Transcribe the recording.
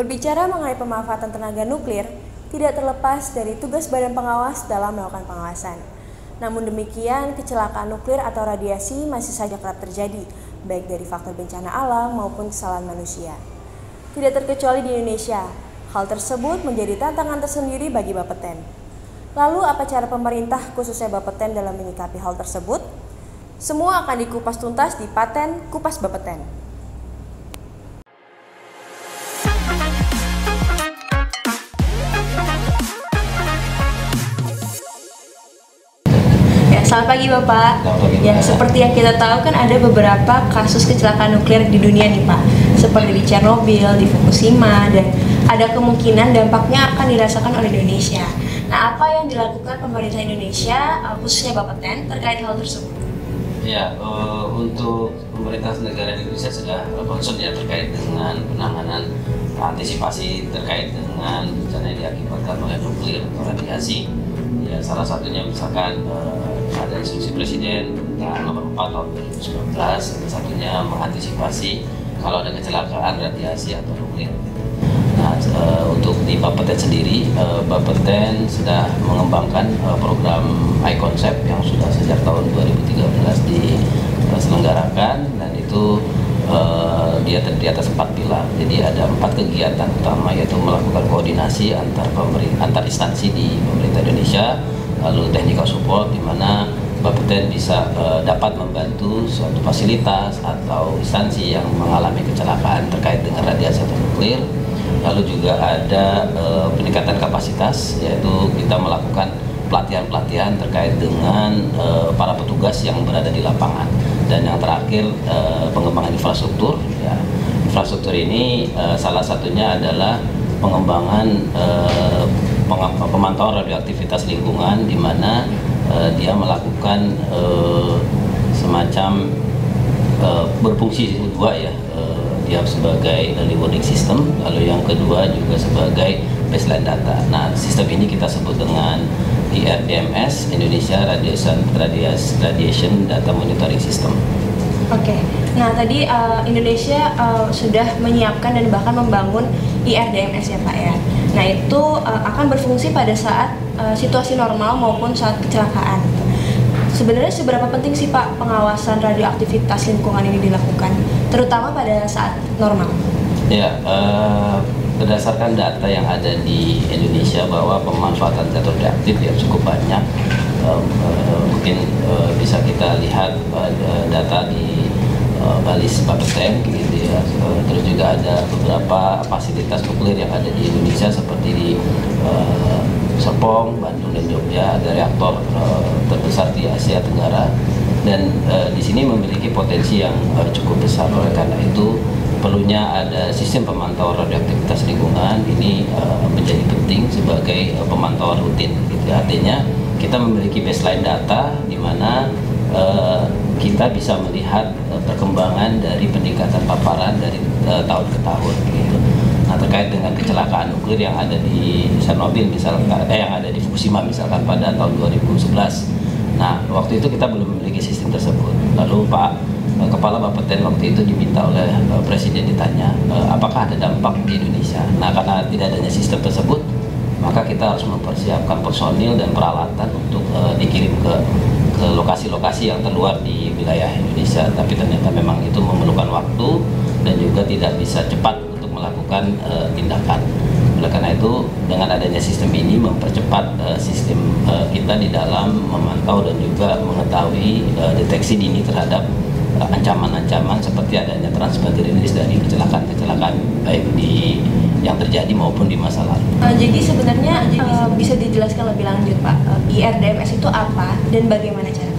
Berbicara mengenai pemanfaatan tenaga nuklir, tidak terlepas dari tugas Badan Pengawas dalam melakukan pengawasan. Namun demikian, kecelakaan nuklir atau radiasi masih saja kerap terjadi, baik dari faktor bencana alam maupun kesalahan manusia. Tidak terkecuali di Indonesia, hal tersebut menjadi tantangan tersendiri bagi Bapeten. Lalu apa cara pemerintah khususnya Bapeten dalam menyikapi hal tersebut? Semua akan dikupas tuntas di Paten Kupas Bapeten. Selamat pagi Bapak. Ya, seperti yang kita tahu kan ada beberapa kasus kecelakaan nuklir di dunia nih Pak, seperti di Chernobyl, di Fukushima, dan ada kemungkinan dampaknya akan dirasakan oleh Indonesia. Nah, apa yang dilakukan pemerintah Indonesia, khususnya Bapeten, terkait hal tersebut? Ya, untuk pemerintah negara Indonesia sudah concern ya terkait dengan penanganan antisipasi terkait dengan bencana yang diakibatkan oleh nuklir atau radiasi. Ya, salah satunya misalkan ada instruksi Presiden nomor 4 tahun 2019, salah satunya mengantisipasi kalau ada kecelakaan radiasi atau nuklir. Nah, untuk di Bapeten sendiri, Bapeten sudah mengembangkan program iConcept yang sudah sejak tahun 2013 diselenggarakan, dan itu dia terdiri atas 4 pilar. Jadi ada 4 kegiatan utama, yaitu melakukan koordinasi antar instansi di pemerintah Indonesia, lalu technical support di mana Bapeten bisa dapat membantu suatu fasilitas atau instansi yang mengalami kecelakaan terkait dengan radiasi atau nuklir. Lalu juga ada peningkatan kapasitas, yaitu kita melakukan pelatihan-pelatihan terkait dengan para petugas yang berada di lapangan. Dan yang terakhir, pengembangan infrastruktur. Ya, infrastruktur ini salah satunya adalah pengembangan pemantauan radioaktivitas lingkungan, di mana dia melakukan semacam berfungsi dua ya. Dia sebagai early warning system, lalu yang kedua juga sebagai baseline data. Nah, sistem ini kita sebut dengan IRDMS, Indonesia Radiation Data Monitoring System. Oke, nah tadi Indonesia sudah menyiapkan dan bahkan membangun IRDMS ya Pak ya. Nah itu akan berfungsi pada saat situasi normal maupun saat kecelakaan. Sebenarnya seberapa penting sih Pak pengawasan radioaktivitas lingkungan ini dilakukan, terutama pada saat normal? Ya, berdasarkan data yang ada di Indonesia bahwa pemanfaatan zat radioaktif ya cukup banyak. Mungkin bisa kita lihat data di Balis Bapeten gitu ya. Terus juga ada beberapa fasilitas nuklir yang ada di Indonesia seperti di Serpong, Bandung, dan Jogja. Ada reaktor terbesar di Asia Tenggara, dan di sini memiliki potensi yang cukup besar. Oleh karena itu perlunya ada sistem pemantauan radioaktivitas lingkungan. Ini menjadi penting sebagai pemantauan rutin gitu. Artinya kita memiliki baseline data di mana kita bisa melihat perkembangan dari peningkatan paparan dari tahun ke tahun gitu. Nah, terkait dengan kecelakaan nuklir yang ada di Chernobyl misalkan, yang ada di Fukushima misalkan pada tahun 2011. Nah, waktu itu kita belum memiliki sistem tersebut. Lalu Kepala Bapeten waktu itu diminta oleh Presiden, ditanya apakah ada dampak di Indonesia. Nah, karena tidak adanya sistem tersebut, maka kita harus mempersiapkan personil dan peralatan untuk dikirim ke lokasi-lokasi yang terluar di wilayah Indonesia. Tapi ternyata memang itu memerlukan waktu dan juga tidak bisa cepat untuk melakukan tindakan. Oleh karena itu, dengan adanya sistem ini mempercepat sistem kita di dalam memantau dan juga mengetahui deteksi dini terhadap ancaman-ancaman seperti adanya transboundary risk dari kecelakaan-kecelakaan baik yang terjadi maupun di masa lalu. Jadi sebenarnya bisa dijelaskan lebih lanjut Pak, IRDMS itu apa dan bagaimana cara?